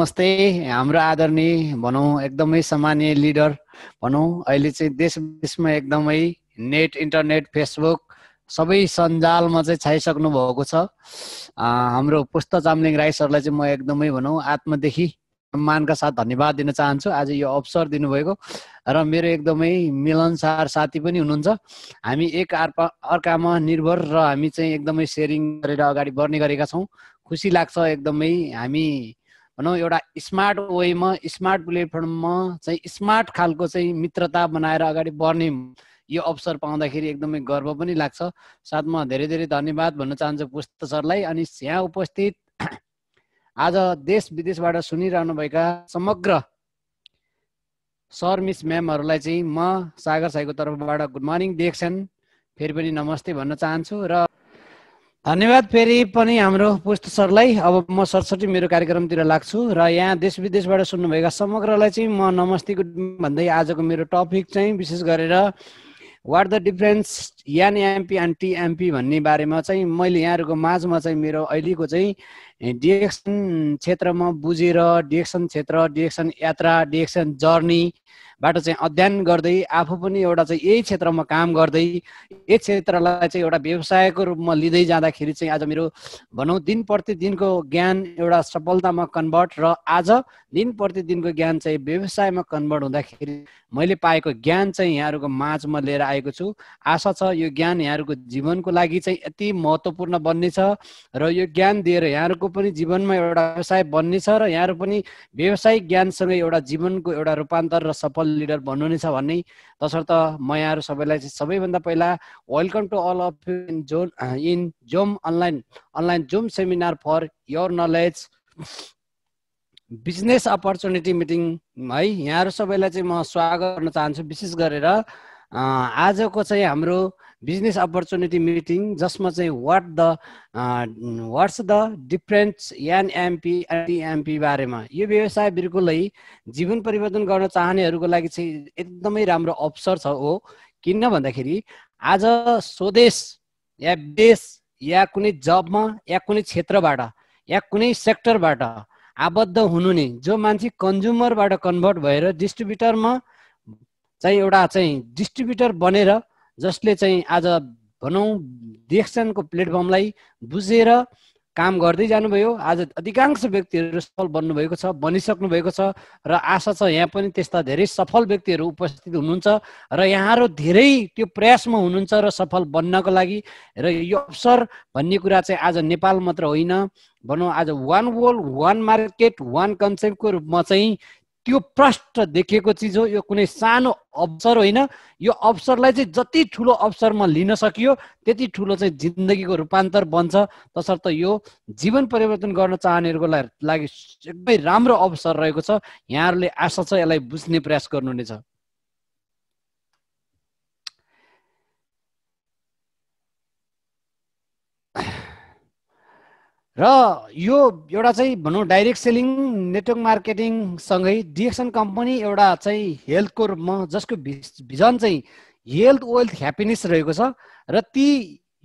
नमस्ते। हाम्रो आदरणीय भनौँ एकदमै सम्मानीय लिडर भनौँ अहिले चाहिँ देश विदेशमा एकदमै नेट इन्टरनेट फेसबुक सबै सञ्जालमा चाहिँ छाइसक्नु भएको छ। हाम्रो पुष्प चामलिङ राई सरलाई चाहिँ म एकदमै भनौँ आत्मदेखि सम्मानका साथ धन्यवाद दिन चाहन्छु आज यो अवसर दिनुभएको र मेरो एकदमै मिलनसार साथी पनि हुनुहुन्छ। हामी एक अर्कामा निर्भर र हामी चाहिँ एकदमै सेयरिङ गरेर अगाडि बढ्ने गरेका छौँ। खुसी लाग्छ एकदमै हामी भनौँ एउटा स्मार्ट वेमा स्मार्ट प्लेटफर्ममा चाहिँ स्मार्ट खालको चाहिँ मित्रता बनाएर अगाडि बढ्ने यो अवसर पाउँदाखेरि एकदमै गर्व पनि लाग्छ। साथमा धेरै धेरै धन्यवाद भन्न चाहन्छु पुष्प सरलाई। अनि यहाँ उपस्थित आज देश विदेशबाट सुनिरहनु भएका समग्र सर मिस म्यामहरूलाई चाहिँ म सागर साईको तर्फबाट गुड मर्निङ डिएक्सन फेरि पनि नमस्ते भन्न चाहन्छु र धन्यवाद फेरि पनि हाम्रो पुष्प सरलाई। अब म सरसटी मेरो कार्यक्रमतिर लाग्छु र यहाँ देश विदेशबाट सुन्नुभएका समग्रलाई चाहिँ म नमस्ते गुड भन्दै आजको मेरो टपिक चाहिँ विशेष गरेर what the difference NMP and TMP भन्ने बारेमा चाहिँ मैले यहाँहरूको माझमा चाहिँ मेरो अहिलेको चाहिँ डिएक्सन क्षेत्रमा बुझेर डिएक्सन क्षेत्र डिएक्सन यात्रा डिएक्सन जर्नीबाट चाहिँ अध्ययन गर्दै आफू पनि एउटा चाहिँ यही क्षेत्रमा काम गर्दै यही क्षेत्रलाई चाहिँ एउटा व्यवसायको रूपमा लिँदै जाँदाखेरि चाहिँ आज मेरो भनौँ दिन प्रतिदिनको ज्ञान एउटा सफलतामा कन्भर्ट र आज दिन प्रतिदिनको ज्ञान चाहिँ व्यवसायमा कन्भर्ट हुँदाखेरि मैले पाएको ज्ञान चाहिँ यहाँहरूको माझमा लिएर आएको छु। आशा छ यो ज्ञान यहाँहरूको जीवनको लागि चाहिँ यति महत्त्वपूर्ण बन्नेछ र यो ज्ञान दिएर यहाँहरूको पनि जीवनमा एउटा व्यवसाय बन्नेछ र यहाँहरू पनि व्यवसायिक ज्ञानसँगै एउटा जीवनको एउटा रूपान्तर र सफल लिडर बन्नुहुनेछ भन्ने तसर्थ म यहाँहरू सबैलाई चाहिँ सबैभन्दा पहिला welcome to all of you in Zoom online Zoom seminar for your knowledge business opportunity meeting है। यहाँहरू सबैलाई चाहिँ म स्वागत गर्न चाहन्छु। विशेष गरेर आजको चाहिँ हाम्रो बिजनेस अपर्च्युनिटी मिटिङ जसमा चाहिँ what's the difference NMP and TMP बारेमा यो व्यवसाय बिल्कुलै जीवन परिवर्तन गर्न चाहनेहरूको लागि चाहिँ एकदमै राम्रो अवसर छ हो। किन भन्दाखेरि आज स्वदेश या विदेश या कुनै जबमा या कुनै क्षेत्रबाट या कुनै सेक्टरबाट आबद्ध हुनु नि जो मान्छे कन्ज्युमरबाट कन्भर्ट भएर डिस्ट्रिब्युटरमा चाहिँ एउटा चाहिँ डिस्ट्रिब्युटर बनेर जसले चाहिँ आज भनौँ डिएक्सनको प्लेटफर्मलाई बुझेर काम गर्दै जानुभयो। आज अधिकांश व्यक्तिहरू सफल बन्नुभएको छ बनिसक्नु भएको छ र आशा छ यहाँ पनि त्यस्ता धेरै सफल व्यक्तिहरू उपस्थित हुनुहुन्छ र यहाँहरू धेरै त्यो प्रयासमा हुनुहुन्छ र सफल बन्नको लागि। र यो अवसर भन्ने कुरा चाहिँ आज नेपाल मात्र होइन भनौँ आज one world one market one कन्सेप्टको रूपमा चाहिँ त्यो प्रष्ट देखिएको चिज हो। यो कुनै सानो अवसर होइन। यो अवसरलाई चाहिँ जति ठुलो अवसरमा लिन सकियो त्यति ठुलो चाहिँ जिन्दगीको रूपान्तर बन्छ। तसर्थ यो जीवन परिवर्तन गर्न चाहनेहरूको लागि एकदमै राम्रो अवसर रहेको छ। यहाँहरूले आशा छ यसलाई बुझ्ने प्रयास गर्नुहुनेछ। र यो एउटा चाहिँ भनौँ डाइरेक्ट सेलिङ नेटवर्क मार्केटिङ सँगै डिएक्सन कम्पनी एउटा चाहिँ हेल्थको रूपमा जसको भिजन चाहिँ हेल्थ वेल्थ ह्याप्पिनेस रहेको छ र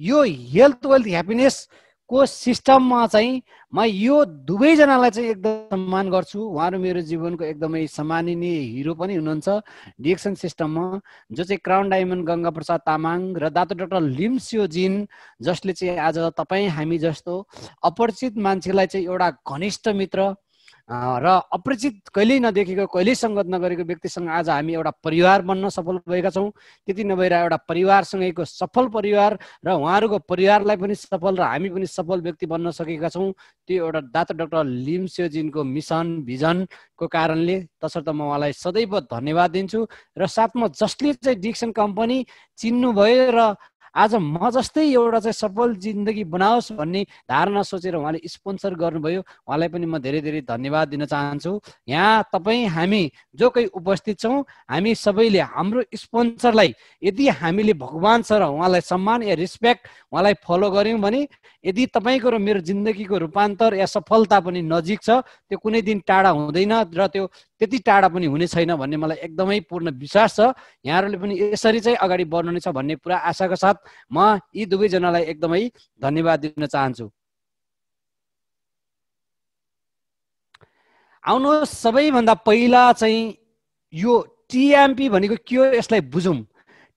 यो हेल्थ वेल्थ ह्याप्पिनेसको सिस्टममा चाहिँ म यो दुवैजनालाई चाहिँ एकदम सम्मान गर्छु। उहाँहरू मेरो जीवनको एकदमै सम्माननीय हिरो पनि हुनुहुन्छ डिएक्सन सिस्टममा जो चाहिँ क्राउन डायमन्ड गङ्गा प्रसाद तामाङ र डाक्टर लिम्स्यो जिन जसले चाहिँ आज तपाईँ हामी जस्तो अपरिचित मान्छेलाई चाहिँ एउटा घनिष्ठ मित्र र अपरिचित कहिल्यै नदेखेको कहिल्यै सङ्गत नगरेको व्यक्तिसँग आज हामी एउटा परिवार बन्न सफल भएका छौँ। त्यति नभएर एउटा परिवारसँगैको सफल परिवार र उहाँहरूको परिवारलाई पनि सफल र हामी पनि सफल व्यक्ति बन्न सकेका छौँ। त्यो एउटा डाक्टर लिम्स्यो जिनको मिसन भिजनको कारणले। तसर्थ म उहाँलाई सदैव धन्यवाद दिन्छु र साथमा जसले चाहिँ डिएक्सन कम्पनी चिन्नुभयो र आज म जस्तै एउटा चाहिँ सफल जिन्दगी बनाओस् भन्ने धारणा सोचेर उहाँले स्पोन्सर गर्नुभयो। उहाँलाई पनि म धेरै धेरै धन्यवाद दिन चाहन्छु। यहाँ तपाईँ हामी जो कोही उपस्थित छौँ हामी सबैले हाम्रो स्पोन्सरलाई यदि हामीले भगवान छ र उहाँलाई सम्मान या रिस्पेक्ट उहाँलाई फलो गऱ्यौँ भने यदि तपाईँको र मेरो जिन्दगीको रूपान्तर या सफलता पनि नजिक छ त्यो कुनै दिन टाढा हुँदैन र त्यो त्यति टाढा पनि हुने छैन भन्ने मलाई एकदमै पूर्ण विश्वास छ। यहाँहरूले पनि यसरी चाहिँ अगाडि बढ्नुहुनेछ भन्ने पुरा आशाका साथ म यी दुवैजनालाई एकदमै धन्यवाद दिन चाहन्छु। आउनुहोस् सबैभन्दा पहिला चाहिँ यो टिएमपी भनेको के हो यसलाई बुझौँ।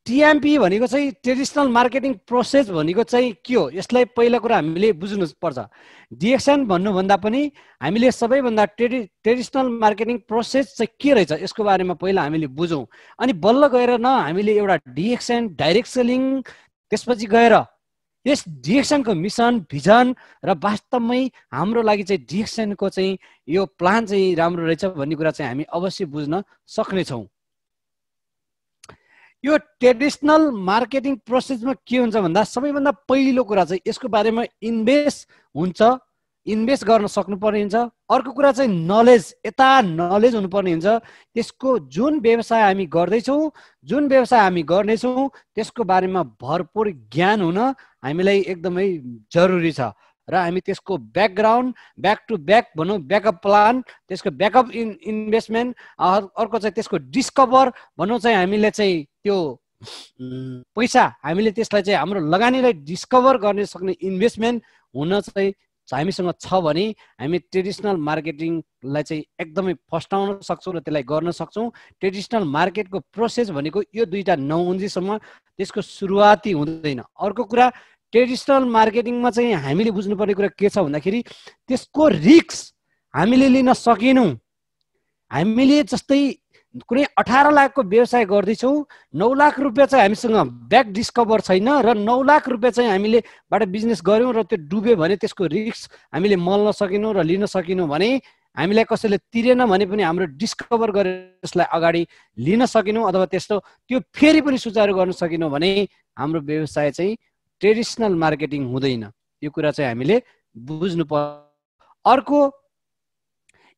टिएमपी भनेको चाहिँ ट्रेडिसनल मार्केटिङ प्रोसेस भनेको चाहिँ के हो यसलाई पहिला कुरा हामीले बुझ्नुपर्छ। डिएक्सन भन्नुभन्दा पनि हामीले सबैभन्दा ट्रेडिसनल मार्केटिङ प्रोसेस चाहिँ के रहेछ यसको बारेमा पहिला हामीले बुझौँ। अनि बल्ल गएर न हामीले एउटा डिएक्सन डाइरेक्ट सेलिङ त्यसपछि गएर यस डिएक्सनको मिसन भिजन र वास्तवमै हाम्रो लागि चाहिँ डिएक्सनको चाहिँ यो प्लान चाहिँ राम्रो रहेछ भन्ने कुरा चाहिँ हामी अवश्य बुझ्न सक्नेछौँ। यो ट्रेडिसनल मार्केटिङ प्रोसेसमा के हुन्छ भन्दा सबैभन्दा पहिलो कुरा चाहिँ यसको बारेमा इन्भेस्ट गर्न सक्नुपर्ने हुन्छ। अर्को कुरा चाहिँ नलेज, यता नलेज हुनुपर्ने हुन्छ। त्यसको जुन व्यवसाय हामी गर्दैछौँ जुन व्यवसाय हामी गर्नेछौँ त्यसको बारेमा भरपूर ज्ञान हुन हामीलाई एकदमै जरुरी छ र हामी त्यसको ब्याकग्राउन्ड ब्याक टु ब्याक भनौँ ब्याकअप प्लान त्यसको ब्याकअप इन्भेस्टमेन्ट अर्को चाहिँ त्यसको डिस्कभर भनौँ चाहिँ हामीले चाहिँ त्यो पैसा हामीले त्यसलाई चाहिँ हाम्रो लगानीलाई डिस्कभर गर्न सक्ने इन्भेस्टमेन्ट हुन चाहिँ हामीसँग छ भने हामी ट्रेडिसनल मार्केटिङलाई चाहिँ एकदमै फस्टाउन सक्छौँ र त्यसलाई गर्न सक्छौँ। ट्रेडिसनल मार्केटको प्रोसेस भनेको यो दुईटा नहुन्जेसम्म त्यसको सुरुवाती हुँदैन। अर्को कुरा ट्रेडिसनल मार्केटिङमा चाहिँ हामीले बुझ्नुपर्ने कुरा के छ भन्दाखेरि त्यसको रिस्क हामीले लिन सकेनौँ। हामीले जस्तै कुनै 18 लाखको व्यवसाय गर्दैछौँ, 9 लाख रुपियाँ चाहिँ हामीसँग ब्याक डिस्कभर छैन र 9 लाख रुपियाँ चाहिँ हामीले बाट बिजनेस गऱ्यौँ र त्यो डुब्यो भने त्यसको रिस्क हामीले मल्न सकेनौँ र लिन सकेनौँ भने हामीलाई कसैले तिरेन भने पनि हाम्रो डिस्कभर गरेर त्यसलाई अगाडि लिन सकेनौँ अथवा त्यस्तो त्यो फेरि पनि सुचारू गर्न सकेनौँ भने हाम्रो व्यवसाय चाहिँ ट्रेडिसनल मार्केटिङ हुँदैन। यो कुरा चाहिँ हामीले बुझ्नु पर्छ। अर्को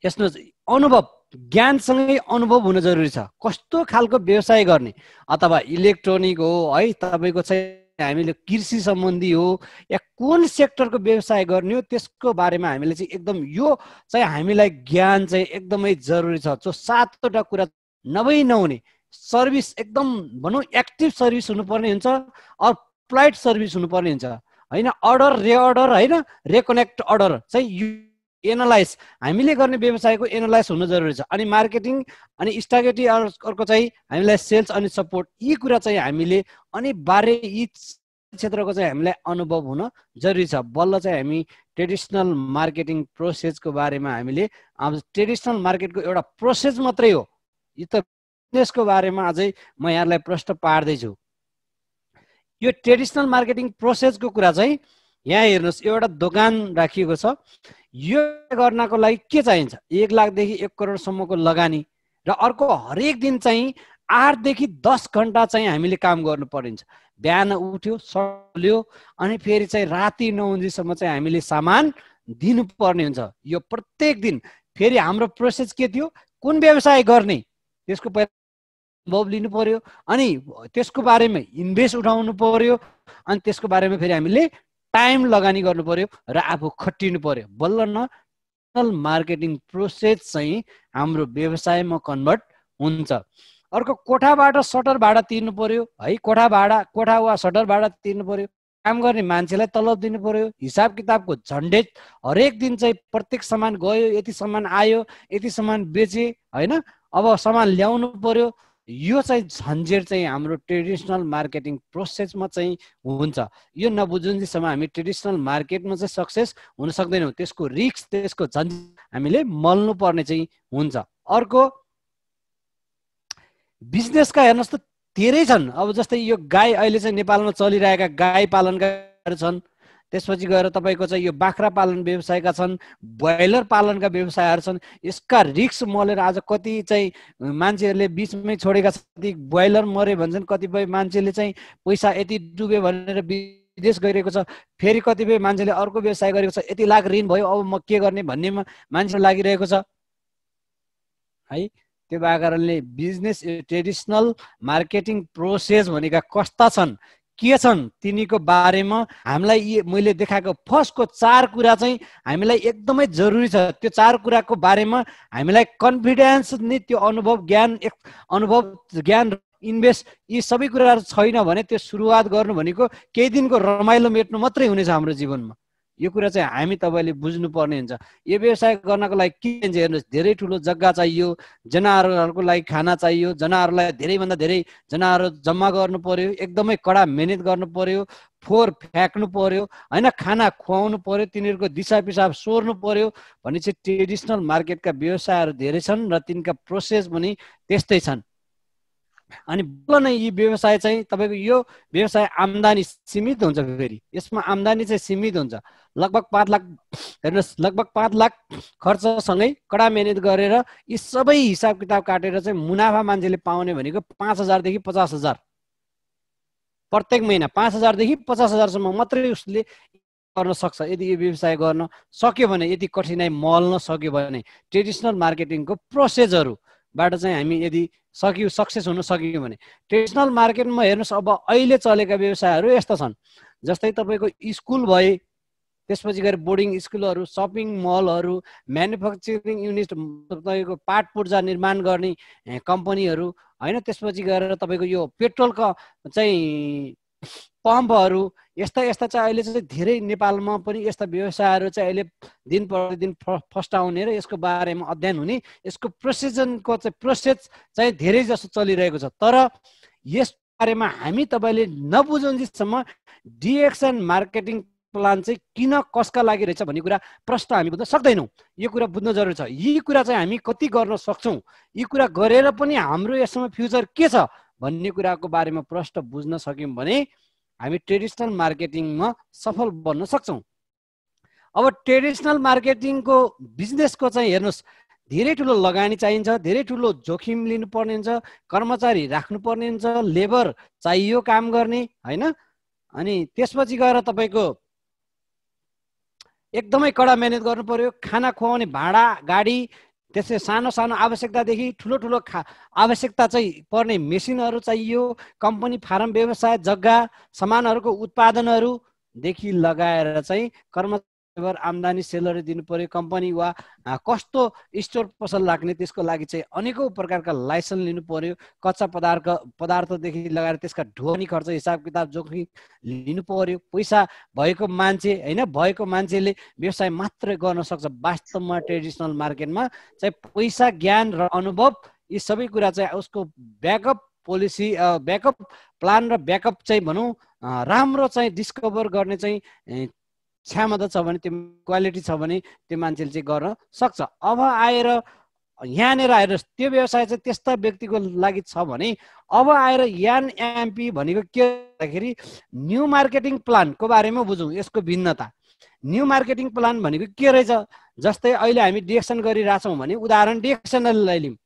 यसमा अनुभव ज्ञानसँगै अनुभव हुन जरुरी छ। कस्तो खालको व्यवसाय गर्ने अथवा इलेक्ट्रोनिक हो है तपाईको चाहिँ हामीले कृषि सम्बन्धी हो या कुन सेक्टरको व्यवसाय गर्ने हो त्यसको बारेमा हामीले चाहिँ एकदम यो चाहिँ हामीलाई ज्ञान चाहिँ एकदमै जरुरी छ। जो 7वटा कुरा नहुने सर्भिस एकदम भनौँ एक्टिभ सर्भिस हुनुपर्ने हुन्छ, अप्लाइड सर्भिस हुनुपर्ने हुन्छ हैन। अर्डर रिअर्डर हैन रिकनेक्ट अर्डर चाहिँ एनालाइज हामीले गर्ने व्यवसायको एनालाइज हुन जरुरी छ। अनि मार्केटिङ अनि स्ट्राटेजी अर्को चाहिँ हामीलाई सेल्स अनि सपोर्ट यी कुरा चाहिँ हामीले अनिवार्य यी क्षेत्रको चाहिँ हामीलाई अनुभव हुन जरुरी छ। बल्ल चाहिँ हामी ट्रेडिसनल मार्केटिङ प्रोसेसको बारेमा हामीले अब ट्रेडिसनल मार्केटको एउटा प्रोसेस मात्रै हो यो त बिजनेसको बारेमा अझै म यहाँलाई प्रश्न पार्दैछु। यो ट्रेडिसनल मार्केटिङ प्रोसेसको कुरा चाहिँ यहाँ हेर्नुहोस् एउटा दोकान राखिएको छ। यो गर्नको लागि के चाहिन्छ 1 लाखदेखि 1 करोडसम्मको लगानी र अर्को हरेक दिन चाहिँ 8 देखि 10 घण्टा चाहिँ हामीले काम गर्नु परिन्छ। बिहान उठ्यो सल्यो अनि फेरि चाहिँ राति 9 बजीसम्म चाहिँ हामीले सामान दिनुपर्ने हुन्छ। यो प्रत्येक दिन फेरि हाम्रो प्रोसेस के थियो कुन व्यवसाय गर्ने त्यसको अनुभव लिनु पर्यो अनि त्यसको बारेमा इन्भेस्ट उठाउनु पर्यो अनि त्यसको बारेमा फेरि हामीले टाइम लगानी गर्नु पर्यो र आफू खटिनु पर्यो। बल्ल न मार्केटिङ प्रोसेस चाहिँ हाम्रो व्यवसायमा कन्भर्ट हुन्छ। अर्को कोठाबाट सटर भाडा तिर्नु पर्यो है, कोठा वा सटर भाडा तिर्नु पर्यो, काम गर्ने मान्छेलाई तलब दिनु पर्यो, हिसाब किताबको झन्डेट हरेक दिन चाहिँ प्रत्येक सामान गयो यति सामान आयो यति सामान बेचे हैन, अब सामान ल्याउनु पर्यो। यो चाहिँ झन्झेट चाहिँ हाम्रो ट्रेडिसनल मार्केटिङ प्रोसेसमा चाहिँ हुन्छ। यो नबुझुन्जेसम्म हामी ट्रेडिसनल मार्केटमा चाहिँ सक्सेस हुन सक्दैनौँ। त्यसको रिस्क त्यसको झन्झेट हामीले मल्नु पर्ने चाहिँ हुन्छ। अर्को बिजनेसका हेर्नुहोस् त धेरै छन्। अब जस्तै यो गाई अहिले चाहिँ नेपालमा चलिरहेका गाई पालनका छन्, त्यसपछि गएर तपाईको चाहिँ यो बाख्रा पालन व्यवसायका छन्, ब्रोइलर पालनका व्यवसायहरू छन्। यसका रिस्क मलेर आज कति चाहिँ मान्छेहरूले बीचमै छोडेका छन्। ब्रोइलर मरे भन्छन्, कतिपय मान्छेले चाहिँ पैसा यति डुब्यो भनेर विदेश गइरहेको छ, फेरि कतिपय मान्छेले अर्को व्यवसाय गरेको छ, यति लाख ऋण भयो अब म के गर्ने भन्नेमा मान्छे लागिरहेको छ है। त्यो कारणले बिजनेस ट्रेडिसनल मार्केटिङ प्रोसेस भनेका कस्ता छन् के छन् तिनीको बारेमा हामीलाई मैले देखाएको फर्स्टको 4 कुरा चाहिँ हामीलाई एकदमै जरुरी छ। त्यो 4 कुराको बारेमा हामीलाई कन्फिडेन्स नि त्यो अनुभव ज्ञान इन्भेस्ट यी सबै कुराहरू छैन भने त्यो सुरुवात गर्नु भनेको केही दिनको रमाइलो मेट्नु मात्रै हुनेछ हाम्रो जीवनमा। यो कुरा चाहिँ हामी तपाईले बुझ्नुपर्ने हुन्छ। यो व्यवसाय गर्नको लागि के चाहिन्छ हेर्नुहोस्, धेरै ठुलो जग्गा चाहियो, जनावरहरूको लागि खाना चाहियो, जनावरलाई धेरैभन्दा धेरै जनावर जम्मा गर्नु पर्यो, एकदमै कडा मेहनत गर्नु पर्यो, फोहोर फ्याँक्नु पर्यो हैन, खाना खुवाउनु पर्यो, तिनीहरूको दिशा पिसाब सोर्नु पर्यो भने चाहिँ ट्रेडिसनल मार्केटका व्यवसायहरू धेरै छन् र तिनका प्रोसेस पनि त्यस्तै छन्। अनि बल्ल नै यी व्यवसाय चाहिँ तपाईको यो व्यवसाय आम्दानी सीमित हुन्छ, फेरि यसमा आम्दानी चाहिँ सीमित हुन्छ। लगभग 5 लाख हेर्नुहोस्, लगभग 5 लाख खर्चसँगै कडा मेहनत गरेर यी सबै हिसाब किताब काटेर चाहिँ मुनाफा मान्छेले पाउने भनेको 5,000 देखि 50,000 प्रत्येक महिना। 5,000 देखि 50,000 सम्म मात्रै उसले गर्न सक्छ यदि यो व्यवसाय गर्न सक्यो भने, यदि कठिनाइ मल्न सक्यो भने। ट्रेडिसनल मार्केटिङको प्रोसेसहरुबाट चाहिँ हामी यदि सक्सेस हुन सक्यो भने। ट्रेडिसनल मार्केटमा हेर्नुहोस्, अब अहिले चलेका व्यवसायहरू यस्ता छन्, जस्तै तपाईको स्कुल भए, त्यसपछि गएर बोर्डिङ स्कुलहरू, सपिङ मलहरू, म्यानुफ्याक्चरिङ युनिट, तपाईको पाट पूर्जा निर्माण गर्ने कम्पनीहरू हैन, त्यसपछि गएर तपाईको यो पेट्रोलको चाहिँ पम्पहरू, यस्ता यस्ता चाहिँ अहिले चाहिँ धेरै नेपालमा पनि यस्ता व्यवसायहरू चाहिँ अहिले दिन प्रतिदिन फस्टाउने र यसको बारेमा अध्ययन हुने, यसको प्रोसेसको चाहिँ प्रोसेस चाहिँ धेरै जसो चलिरहेको छ। तर यस बारेमा हामी तपाईले नबुझुन्जेसम्म डिएक्सन मार्केटिङ प्लान चाहिँ किन कसका लागि रहेछ भन्ने कुरा प्रश्न हामी बुझ्न सक्दैनौँ। यो कुरा बुझ्न जरुरी छ। यी कुरा चाहिँ हामी कति गर्न सक्छौँ, यी कुरा गरेर पनि हाम्रो यसमा फ्युचर के छ भन्ने कुराको बारेमा प्रश्न बुझ्न सक्यौँ भने हामी ट्रेडिसनल मार्केटिङमा सफल बन्न सक्छौँ। अब ट्रेडिसनल मार्केटिङको बिजनेसको चाहिँ हेर्नुहोस्, धेरै ठुलो लगानी चाहिन्छ, धेरै ठुलो जोखिम लिनुपर्ने हुन्छ, कर्मचारी राख्नुपर्ने हुन्छ, लेबर चाहियो काम गर्ने हैन। अनि त्यसपछि गएर तपाईको एकदमै कडा मेहनत गर्नु पर्यो, खाना खुवाउने भाडा गाडी, त्यसै सानो सानो आवश्यकतादेखि ठुलो ठुलो आवश्यकता चाहिँ पर्ने मेसिनहरू चाहियो, कम्पनी फार्म व्यवसाय जग्गा सामानहरूको उत्पादनहरूदेखि लगाएर चाहिँ कर्मचारी आम्दानी सेलरी दिनु पर्यो, कम्पनी वा कस्तो स्टोर पसल राख्ने त्यसको लागि चाहिँ अनेकौं प्रकारका लाइसेन्स लिनु पर्यो, कच्चा पदार्थदेखि लगाएर त्यसका ढोनी खर्च हिसाब किताब जोखिम लिनु पर्यो। पैसा भएको मान्छे हैन, भएको मान्छेले व्यवसाय मात्रै गर्न सक्छ। वास्तवमा ट्रेडिसनल मार्केटमा चाहिँ पैसा, ज्ञान र अनुभव यी सबै कुरा चाहिँ उसको ब्याकअप पोलिसी, ब्याकअप प्लान र ब्याकअप चाहिँ भनौँ राम्रो चाहिँ डिस्कभर गर्ने चाहिँ क्षमता छ भने, त्यो क्वालिटी छ भने त्यो मान्छेले चाहिँ गर्न सक्छ। अब आएर यहाँनिर हेर्नुहोस्, त्यो व्यवसाय चाहिँ त्यस्ता व्यक्तिको लागि छ भने अब आएर एनएमपी भनेको के भन्दाखेरि न्यू मार्केटिङ प्लानको बारेमा बुझौँ। यसको भिन्नता, न्यू मार्केटिङ प्लान भनेको के रहेछ, जस्तै अहिले हामी डिएक्सन गरिरहेछौँ भने उदाहरण डिएक्सनलाई लियौँ,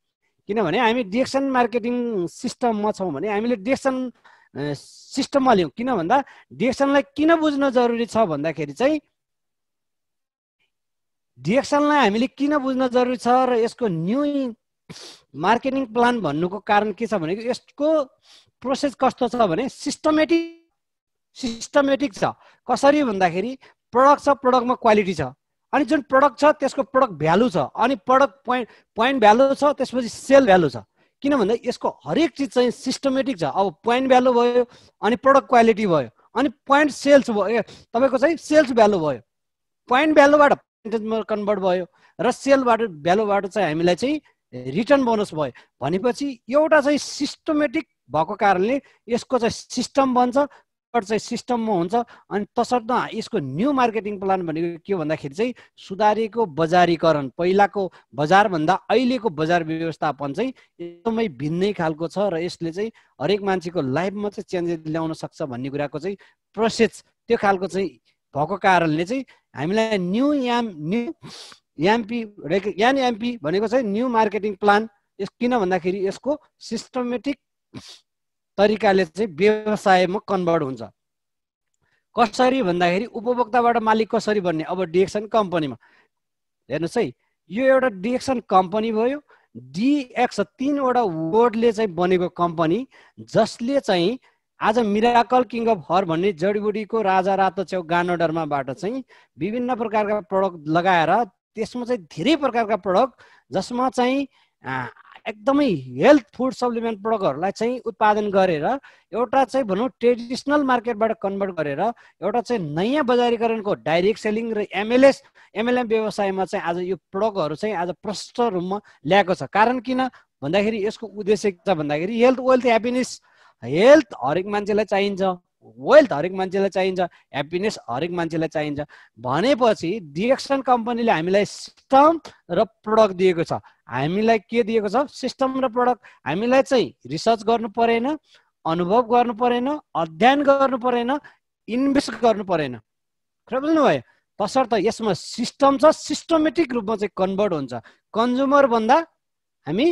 किनभने हामी डिएक्सन मार्केटिङ सिस्टममा छौँ भने हामीले डिएक्सन सिस्टममा लियौँ। किन भन्दा डिएक्सनलाई किन बुझ्न जरुरी छ भन्दाखेरि चाहिँ डिएक्सनलाई हामीले किन बुझ्न जरुरी छ र यसको न्यू मार्केटिङ प्लान भन्नुको कारण के छ भनेको यसको प्रोसेस कस्तो छ भने सिस्टमेटिक छ। कसरी भन्दाखेरि प्रडक्ट छ, प्रडक्टमा क्वालिटी छ, अनि जुन प्रडक्ट छ त्यसको प्रडक्ट भ्यालु छ, अनि प्रडक्ट पोइन्ट भ्यालु छ, त्यसपछि सेल भ्यालु छ। किन भन्दा यसको हरेक चिज चाहिँ सिस्टमेटिक छ। अब पोइन्ट भ्यालु भयो, अनि प्रडक्ट क्वालिटी भयो, अनि पोइन्ट सेल्स भयो, तपाईको चाहिँ सेल्स भ्यालु भयो, पोइन्ट भ्यालुबाट पर्सेन्टेजमा कन्भर्ट भयो र सेल भ्यालुबाट चाहिँ हामीलाई चाहिँ रिटर्न बोनस भयो। भनेपछि एउटा चाहिँ सिस्टमेटिक भएको कारणले यसको चाहिँ सिस्टम बन्छ, चाहिँ सिस्टममा हुन्छ। अनि तसर्थ यसको न्यू मार्केटिङ प्लान भनेको के भन्दाखेरि चाहिँ सुधारिएको बजारीकरण, पहिलाको बजार भन्दा अहिलेको बजार व्यवस्थापन चाहिँ एकदमै भिन्नै खालको छ र यसले चाहिँ हरेक मान्छेको लाइफमा चाहिँ चेन्जेस ल्याउन सक्छ भन्ने कुराको चाहिँ प्रोसेस त्यो खालको चाहिँ भएको कारणले चाहिँ हामीलाई न्यू एनएमपी भनेको चाहिँ न्यू मार्केटिङ प्लान। यस किन भन्दाखेरि यसको सिस्टमेटिक तरिकाले चाहिँ व्यवसायमा कन्भर्ट हुन्छ। कसरी भन्दाखेरि उपभोक्ताबाट मालिक कसरी बन्ने। अब डिएक्सन कम्पनीमा हेर्नुहोस् है, यो एउटा डिएक्सन कम्पनी भयो। डिएक्स 3 वटा वर्डले चाहिँ बनेको कम्पनी, जसले चाहिँ आज मिराकल किङ अफ हर भन्ने जडीबुटीको राजा रातो च्याउ गानोडर्माबाट चाहिँ विभिन्न प्रकारका प्रडक्ट लगाएर त्यसमा चाहिँ धेरै प्रकारका प्रडक्ट जसमा चाहिँ एकदमै हेल्थ फुड सप्लिमेन्ट प्रोडक्टहरूलाई चाहिँ उत्पादन गरेर एउटा चाहिँ भनौँ ट्रेडिसनल मार्केटबाट कन्भर्ट गरेर एउटा चाहिँ नयाँ बजारीकरणको डाइरेक्ट सेलिङ र एमएलएम व्यवसायमा चाहिँ आज यो प्रोडक्टहरू चाहिँ आज प्रशस्त रूपमा ल्याएको छ। कारण किन भन्दाखेरि यसको उद्देश्य के छ भन्दाखेरि हेल्थ वेल्थ ह्याप्पिनेस, हेल्थ हरेक मान्छेलाई चाहिन्छ, वेल्थ हरेक मान्छेलाई चाहिन्छ, ह्याप्पिनेस हरेक मान्छेलाई चाहिन्छ भनेपछि डिएक्सन कम्पनीले हामीलाई सिस्टम र प्रोडक्ट दिएको छ। हामीलाई के दिएको छ? सिस्टम र प्रोडक्ट। हामीलाई चाहिँ रिसर्च गर्नु परेन, अनुभव गर्नु परेन, अध्ययन गर्नु परेन, इन्भेस्ट गर्नु परेन। बुझ्नुभयो? तसर्थ यसमा सिस्टम छ, सिस्टमेटिक रूपमा चाहिँ कन्भर्ट हुन्छ। कन्ज्युमर भन्दा हामी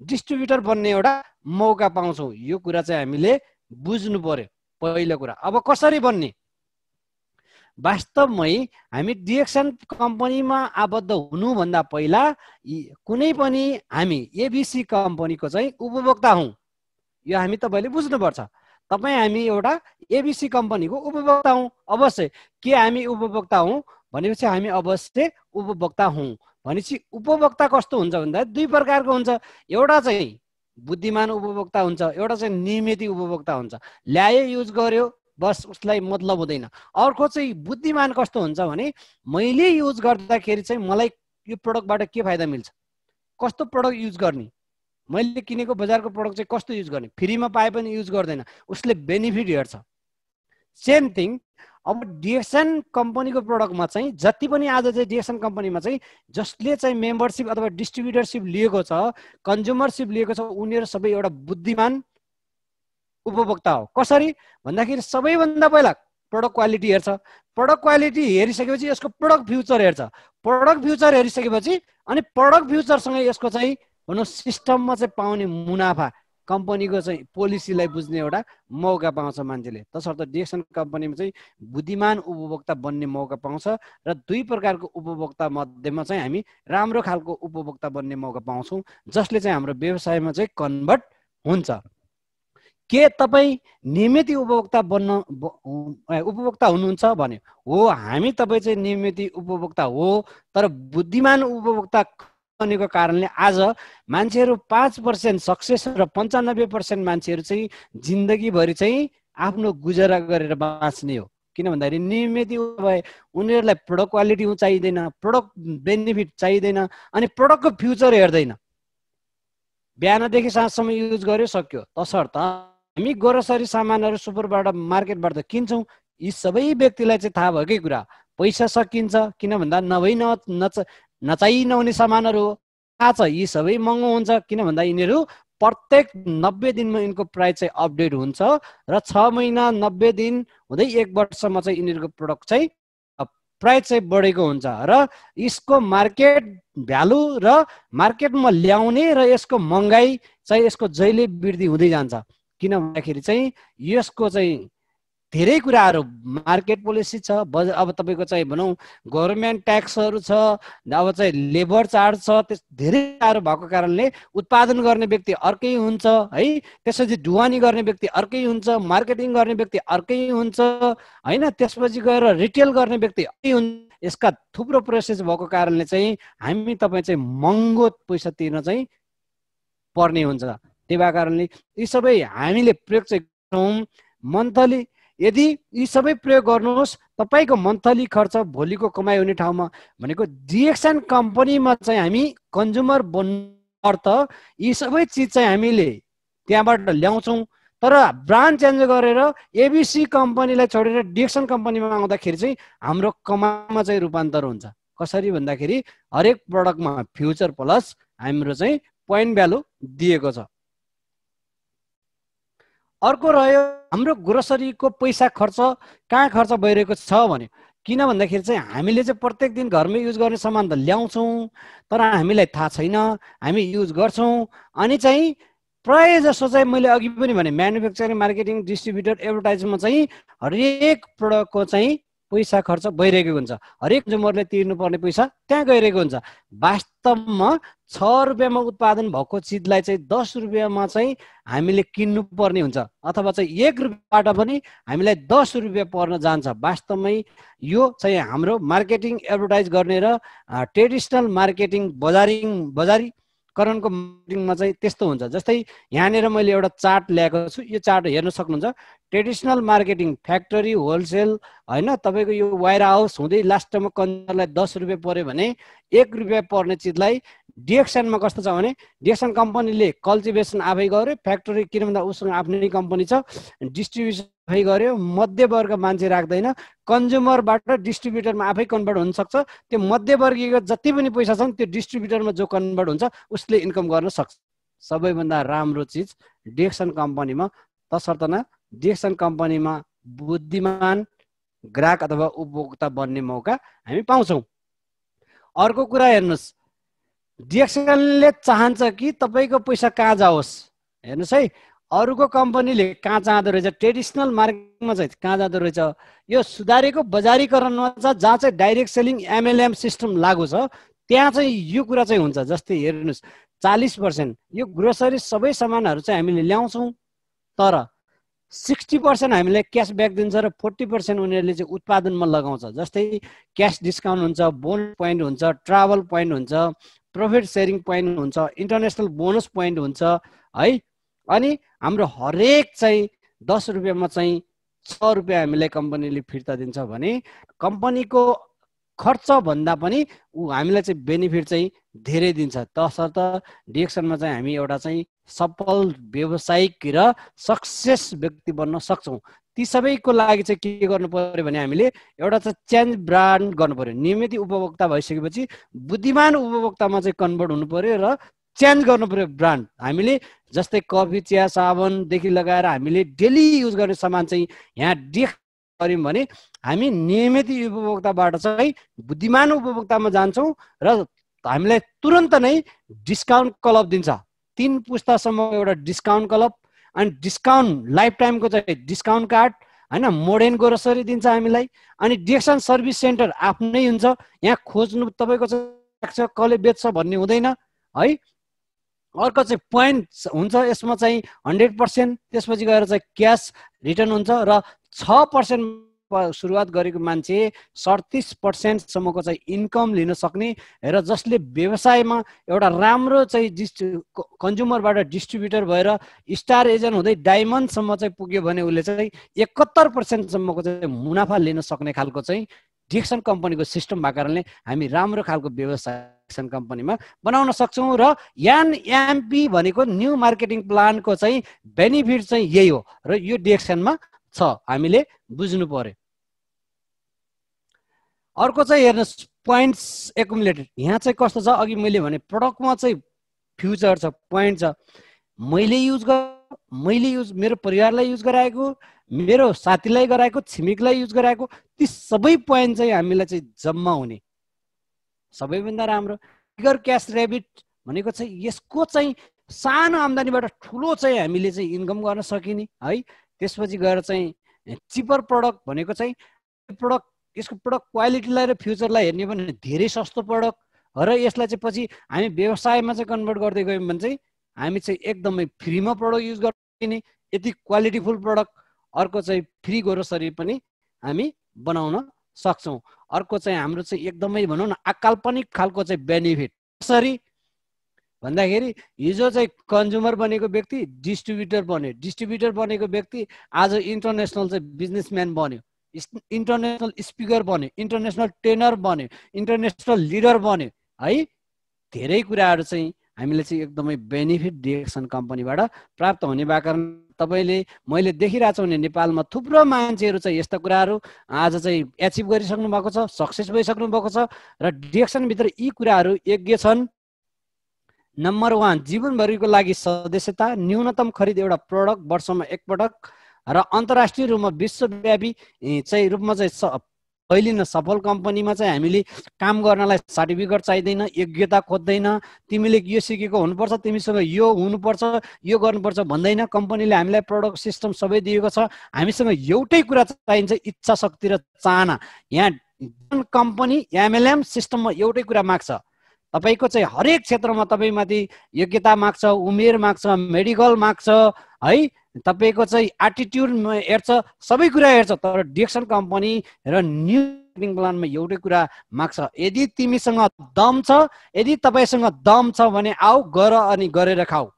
डिस्ट्रिब्युटर बन्ने एउटा मौका पाउँछौँ। यो कुरा चाहिँ हामीले बुझ्नु पर्यो पहिलो कुरा। अब कसरी बन्ने? वास्तवमै हामी डिएक्सन कम्पनीमा आबद्ध हुनुभन्दा पहिला कुनै पनि हामी एबिसी कम्पनीको चाहिँ उपभोक्ता हौँ। यो हामी तपाईँले बुझ्नुपर्छ। तपाईँ हामी एउटा एबिसी कम्पनीको उपभोक्ता हौँ। अवश्य के हामी उपभोक्ता हौँ भनेपछि हामी अवश्य उपभोक्ता हौँ। भनेपछि उपभोक्ता कस्तो हुन्छ भन्दा दुई प्रकारको हुन्छ। एउटा चाहिँ बुद्धिमान उपभोक्ता हुन्छ, एउटा चाहिँ नियमित उपभोक्ता हुन्छ। ल्यायो युज गर्यो बस उसलाई मतलब हुँदैन। अर्को चाहिँ बुद्धिमान कस्तो हुन्छ भने मैले युज गर्दाखेरि चाहिँ मलाई यो प्रोडक्टबाट के फाइदा मिल्छ, कस्तो प्रोडक्ट युज गर्ने, मैले किनेको बजारको प्रोडक्ट चाहिँ कस्तो युज गर्ने, फ्रीमा पाए पनि युज गर्दैन, उसले बेनिफिट हेर्छ। सेम थिङ अब डिएक्सन कम्पनीको प्रोडक्टमा चाहिँ जति पनि आज चाहिँ डिएक्सन कम्पनीमा चाहिँ जसले चाहिँ मेम्बरसिप अथवा डिस्ट्रिब्युटरसिप लिएको छ, कन्ज्युमरसिप लिएको छ, उनीहरू सबै एउटा बुद्धिमान उपभोक्ता हो। कसरी भन्दाखेरि सबैभन्दा पहिला प्रोडक्ट क्वालिटी हेर्छ। प्रोडक्ट क्वालिटी हेरिसकेपछि यसको प्रोडक्ट फ्युचर हेर्छ। प्रोडक्ट फ्युचर हेरिसकेपछि अनि प्रोडक्ट फ्युचरसँग यसको चाहिँ भनौँ सिस्टममा चाहिँ पाउने मुनाफा, कम्पनीको चाहिँ पोलिसीलाई बुझ्ने एउटा मौका पाउँछ मान्छेले। तसर्थ डिएक्सन कम्पनीमा चाहिँ बुद्धिमान उपभोक्ता बन्ने मौका पाउँछ र दुई प्रकारको उपभोक्ता मध्येमा चाहिँ हामी राम्रो खालको उपभोक्ता बन्ने मौका पाउँछौँ जसले चाहिँ हाम्रो व्यवसायमा चाहिँ कन्भर्ट हुन्छ। के तपाईँ नियमित उपभोक्ता उपभोक्ता हुनुहुन्छ भने हो, हामी तपाईँ चाहिँ नियमित उपभोक्ता हो। तर बुद्धिमान उपभोक्ता बनेको कारणले आज मान्छेहरू 5% सक्सेस र 95% मान्छेहरू चाहिँ जिन्दगीभरि चाहिँ आफ्नो गुजारा गरेर बाँच्ने हो। किन भन्दाखेरि नियमित भए उनीहरूलाई प्रोडक्ट क्वालिटी चाहिँदैन, प्रोडक्ट बेनिफिट चाहिँदैन, अनि प्रोडक्टको फ्युचर हेर्दैन। बिहानदेखि साँझसम्म युज गर्यो सक्यो। तसर्थ हामी ग्रोसरी सामानहरू सुपरबाट मार्केटबाट त किन्छौँ। यी सबै व्यक्तिलाई चाहिँ थाहा भएकै कुरा, पैसा सकिन्छ किन भन्दा नभई नचाहिँ नहुने सामानहरू हो। थाहा छ यी सबै महँगो हुन्छ किन भन्दा यिनीहरू प्रत्येक 90 दिनमा यिनको प्राइस चाहिँ अपडेट हुन्छ र 6 महिना 90 दिन हुँदै 1 वर्षसम्म चाहिँ यिनीहरूको प्रोडक्ट चाहिँ प्राइस चाहिँ बढेको हुन्छ र यसको मार्केट भ्यालु र मार्केटमा ल्याउने र यसको महँगाई चाहिँ यसको जहिले वृद्धि हुँदै जान्छ। किन भन्दाखेरि चाहिँ यसको चाहिँ धेरै कुराहरू मार्केट पोलिसी छ, अब तपाईँको चाहिँ भनौँ गभर्मेन्ट ट्याक्सहरू छ, अब चाहिँ लेबर चार्ज छ, त्यस धेरै कुराहरू भएको कारणले उत्पादन गर्ने व्यक्ति अर्कै हुन्छ है, त्यसपछि ढुवानी गर्ने व्यक्ति अर्कै हुन्छ, मार्केटिङ गर्ने व्यक्ति अर्कै हुन्छ हैन, त्यसपछि गएर रिटेल गर्ने व्यक्ति अर्कै हुन्छ। यसका थुप्रो प्रोसेस भएको कारणले चाहिँ हामी तपाईँ चाहिँ महँगो पैसा तिर्न चाहिँ पर्ने हुन्छ। त्यही भएको कारणले यी सबै हामीले प्रयोग चाहिँ गर्छौँ मन्थली। यदि यी सबै प्रयोग गर्नुहोस् तपाईँको मन्थली खर्च भोलिको कमाइ हुने ठाउँमा भनेको डिएक्सन कम्पनीमा चाहिँ हामी कन्ज्युमर बन्नु अर्थ यी सबै चिज चाहिँ हामीले त्यहाँबाट ल्याउँछौँ। तर ब्रान्ड चेन्ज गरेर एबिसी कम्पनीलाई छोडेर डिएक्सन कम्पनीमा आउँदाखेरि चाहिँ हाम्रो कमाइमा चाहिँ रूपान्तर हुन्छ। कसरी भन्दाखेरि हरेक प्रोडक्टमा फ्युचर प्लस हाम्रो चाहिँ पोइन्ट भ्यालु दिएको छ। अर्को रह्यो हाम्रो ग्रोसरीको पैसा खर्च कहाँ खर्च भइरहेको छ भने, किन भन्दाखेरि चाहिँ हामीले चाहिँ प्रत्येक दिन घरमै युज गर्ने सामान त ल्याउँछौँ तर हामीलाई थाहा छैन, हामी युज गर्छौँ अनि चाहिँ प्रायः जसो चाहिँ मैले अघि पनि भने म्यानुफ्याक्चरिङ, मार्केटिङ, डिस्ट्रिब्युटर, एडभर्टाइजमा चाहिँ हरेक प्रोडक्टको चाहिँ पैसा खर्च भइरहेको हुन्छ। हरेक कन्ज्युमरले तिर्नुपर्ने पैसा त्यहाँ गइरहेको हुन्छ। वास्तवमा 6 रुपियाँमा उत्पादन भएको चिजलाई चाहिँ 10 रुपियाँमा चाहिँ हामीले किन्नु पर्ने हुन्छ अथवा चाहिँ 1 रुपियाँबाट पनि हामीलाई 10 रुपियाँ पर्न जान्छ। वास्तवमै यो चाहिँ हाम्रो मार्केटिङ, एडभर्टाइज गर्ने र ट्रेडिसनल मार्केटिङ बजारी करणको मार्केटिङमा चाहिँ त्यस्तो हुन्छ। जस्तै यहाँनिर मैले एउटा चार्ट ल्याएको छु, यो चार्ट हेर्न सक्नुहुन्छ। ट्रेडिसनल मार्केटिङ फ्याक्ट्री होलसेल हैन, तपाईको यो वायर हाउस हुँदै लास्टमा कन्ज्युमरलाई 10 रुपैयाँ पर्यो भने 1 रुपैयाँ पर्ने चिजलाई डिएक्सनमा कस्तो छ भने डिएक्सन कम्पनीले कल्टिभेसन आफै गर्यो, फ्याक्ट्री किन भन्दा उसँग आफ्नै कम्पनी छ, डिस्ट्रिब्युसन आफै गर्यो, मध्यवर्ग मान्छे राख्दैन, कन्ज्युमरबाट डिस्ट्रिब्युटरमा आफै कन्भर्ट हुन सक्छ। त्यो मध्यवर्गीय जति पनि पैसा छन् त्यो डिस्ट्रिब्युटरमा जो कन्भर्ट हुन्छ उसले इन्कम गर्न सक्छ। सबैभन्दा राम्रो चिज डिएक्सन कम्पनीमा, तसर्थ डिएक्सन कम्पनीमा बुद्धिमान ग्राहक अथवा उपभोक्ता बन्ने मौका हामी पाउँछौँ। अर्को कुरा हेर्नुहोस्, डिएक्सनले चाहन्छ कि तपाईँको पैसा कहाँ जाओस्। हेर्नुहोस् है, अरूको कम्पनीले कहाँ जाँदो रहेछ, ट्रेडिसनल मार्केटमा चाहिँ कहाँ जाँदो रहेछ, यो सुधारेको बजारीकरणमा छ जहाँ चाहिँ डाइरेक्ट सेलिङ एमएलएम सिस्टम लागू छ त्यहाँ चाहिँ यो कुरा चाहिँ हुन्छ। जस्तै हेर्नुहोस् 40% यो ग्रोसरी सबै सामानहरू चाहिँ हामीले ल्याउँछौँ, तर 60% हामीलाई क्यासब्याक दिन्छ र 40% उनीहरूले चाहिँ उत्पादनमा लगाउँछ। जस्तै क्यास डिस्काउन्ट हुन्छ, बोनस पोइन्ट हुन्छ, ट्राभल पोइन्ट हुन्छ, प्रफिट सेयरिङ पोइन्ट हुन्छ, इन्टरनेसनल बोनस पोइन्ट हुन्छ है। अनि हाम्रो हरेक चाहिँ 10 रुपैयाँमा चाहिँ 6 रुपैयाँ हामीलाई कम्पनीले फिर्ता दिन्छ भने कम्पनीको खर्च भन्दा पनि हामीलाई चाहिँ बेनिफिट चाहिँ धेरै दिन्छ। तसर्थ डिएक्सनमा चाहिँ हामी एउटा चाहिँ सफल व्यावसायिक र सक्सेस व्यक्ति बन्न सक्छौँ। ती सबैको लागि चाहिँ के गर्नु पर्यो भने हामीले एउटा चाहिँ चेन्ज ब्रान्ड गर्नु पर्यो। नियमित उपभोक्ता भइसकेपछि बुद्धिमान उपभोक्तामा चाहिँ कन्भर्ट हुनु पर्यो र चेन्ज गर्नु पर्यो ब्रान्ड। हामीले जस्तै कफी, चिया, साबुनदेखि लगाएर हामीले डेली युज गर्ने सामान चाहिँ यहाँ डिएक्स गर्यौँ भने हामी नियमित उपभोक्ताबाट चाहिँ बुद्धिमान उपभोक्तामा जान्छौँ र हामीलाई तुरन्त नै डिस्काउन्ट क्लब दिन्छ। 3 पुस्तासम्म एउटा डिस्काउन्ट क्लब अनि डिस्काउन्ट लाइफ टाइमको चाहिँ डिस्काउन्ट कार्ड हैन, मोडर्न ग्रोसरी दिन्छ हामीलाई। अनि डिएक्सन सर्भिस सेन्टर आफ्नै हुन्छ, यहाँ खोज्नु तपाईँको चाहिँ कसले बेच्छ भन्ने हुँदैन है। अर्को चाहिँ पोइन्ट हुन्छ, यसमा चाहिँ 100%, त्यसपछि गएर चाहिँ क्यास रिटर्न हुन्छ र 6% सुरुवात गरेको मान्छे 37% सम्मको चाहिँ इन्कम लिन सक्ने र जसले व्यवसायमा एउटा राम्रो चाहिँ कन्ज्युमरबाट डिस्ट्रिब्युटर भएर स्टार एजेन्ट हुँदै डायमन्डसम्म चाहिँ पुग्यो भने उसले चाहिँ 71% सम्मको चाहिँ मुनाफा लिन सक्ने खालको चाहिँ डिएक्सन कम्पनीको सिस्टम भएको कारणले हामी राम्रो खालको व्यवसाय कम्पनीमा बनाउन सक्छौँ। र एनएमपी भनेको न्यू मार्केटिङ प्लानको चाहिँ बेनिफिट चाहिँ यही हो र यो डिएक्सनमा छ, हामीले बुझ्नु पर्यो। अर्को चाहिँ हेर्नुहोस् पोइन्ट्स एकुमुलेटेड। यहाँ चाहिँ कस्तो छ, अघि मैले भने प्रडक्टमा चाहिँ फ्युचर छ, पोइन्ट छ। मैले युज मेरो परिवारलाई युज गराएको, मेरो साथीलाई गराएको, छिमेकलाई युज गराएको, ती सबै पोइन्ट चाहिँ हामीलाई चाहिँ जम्मा हुने। सबैभन्दा राम्रो फिगर क्यास रेबिट भनेको चाहिँ यसको चाहिँ सानो आम्दानीबाट ठुलो चाहिँ हामीले चाहिँ इन्कम गर्न सकिने है। त्यसपछि गएर चाहिँ चिपर प्रडक्ट भनेको चाहिँ प्रडक्ट, यसको प्रडक्ट क्वालिटीलाई र फ्युचरलाई हेर्ने भने धेरै सस्तो प्रडक्ट र यसलाई चाहिँ पछि हामी व्यवसायमा चाहिँ कन्भर्ट गर्दै गयौँ भने चाहिँ हामी चाहिँ एकदमै फ्रीमा प्रडक्ट युज गर्ने यति क्वालिटीफुल प्रडक्ट। अर्को चाहिँ फ्री ग्रोसरी पनि हामी बनाउन सक्छौँ। अर्को चाहिँ हाम्रो चाहिँ एकदमै भनौँ न अकाल्पनिक खालको चाहिँ बेनिफिट। कसरी भन्दाखेरि हिजो चाहिँ कन्ज्युमर बनेको व्यक्ति डिस्ट्रिब्युटर बन्यो, डिस्ट्रिब्युटर बनेको व्यक्ति आज इन्टरनेसनल चाहिँ बिजनेसम्यान बन्यो, इन्टरनेसनल स्पिकर बन्यो, इन्टरनेसनल ट्रेनर बन्यो, इन्टरनेसनल लिडर बन्यो है। धेरै कुराहरू चाहिँ हामीले चाहिँ एकदमै बेनिफिट डिएक्सन कम्पनीबाट प्राप्त हुने भएको कारण तपाईँले मैले देखिरहेको छु भने नेपालमा थुप्रो मान्छेहरू चाहिँ यस्ता कुराहरू आज चाहिँ एचिभ गरिसक्नु भएको छ, सक्सेस भइसक्नु भएको छ र डिएक्सनभित्र यी कुराहरू यज्ञ छन्। नम्बर 1 जीवनभरिको लागि सदस्यता, न्यूनतम खरिद एउटा प्रडक्ट वर्षमा एकपटक र अन्तर्राष्ट्रिय रूपमा विश्वव्यापी चाहिँ रूपमा चाहिँ फैलिन सफल कम्पनीमा चाहिँ हामीले काम गर्नलाई सर्टिफिकेट चाहिँदैन, योग्यता खोज्दैन, तिमीले यो सिकेको हुनुपर्छ, तिमीसँग यो हुनुपर्छ, यो गर्नुपर्छ भन्दैन। कम्पनीले हामीलाई प्रडक्ट सिस्टम सबै दिएको छ, हामीसँग एउटै कुरा चाहिन्छ, इच्छा शक्ति र चाहना। यहाँ कम्पनी एमएलएम सिस्टममा एउटै कुरा माग्छ, तपाईको चाहिँ हरेक क्षेत्रमा तपाईमाथि योग्यता माग्छ, उमेर माग्छ, मेडिकल माग्छ है, तपाईको चाहिँ एटिट्युड हेर्छ, सबै कुरा हेर्छ। तर डिएक्सन कम्पनी र न्यू मार्केटिङ प्लानमा एउटै कुरा माग्छ, यदि तिमीसँग दम छ, यदि तपाईसँग दम छ भने आऊ गर अनि गरेर खाऊ।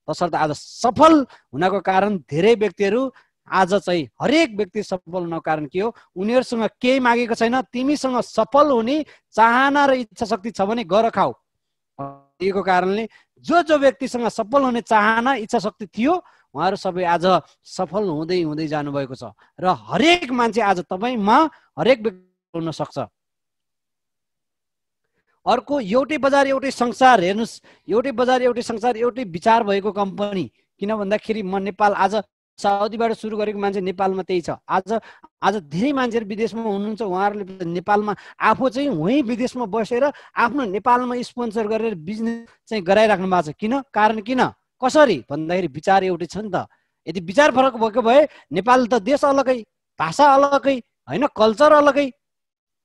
तसर्थ आज सफल हुनको कारण धेरै व्यक्तिहरू आज चाहिँ हरेक व्यक्ति सफल हुनको कारण के हो, उनीहरूसँग केही मागेको छैन, तिमीसँग सफल हुने चाहना र इच्छा शक्ति छ भने गर खाऊ। दिएको कारणले जो व्यक्तिसँग सफल हुने चाहना इच्छा शक्ति थियो उहाँहरू सबै आज सफल हुँदै हुँदै जानुभएको छ। र हरेक मान्छे आज तपाईमा हरेक व्यक्ति हुन सक्छ। अर्को एउटै बजार एउटै संसार हेर्नुस्, एउटै बजार एउटै संसार एउटै विचार भएको कम्पनी। किन भन्दाखेरि म नेपाल आज साउदीबाट सुरु गरेको मान्छे नेपालमा त्यही छ। आज धेरै मान्छेहरू विदेशमा हुनुहुन्छ, उहाँहरूले नेपालमा आफू चाहिँ वहीँ विदेशमा बसेर आफ्नो नेपालमा स्पोन्सर गरेर बिजनेस चाहिँ गराइराख्नु भएको छ। किन? कारण किन? कसरी भन्दाखेरि विचार एउटै छ नि त। यदि विचार फरक भएको भए नेपाल त देश अलगै, भाषा अलगै होइन, कल्चर अलगै,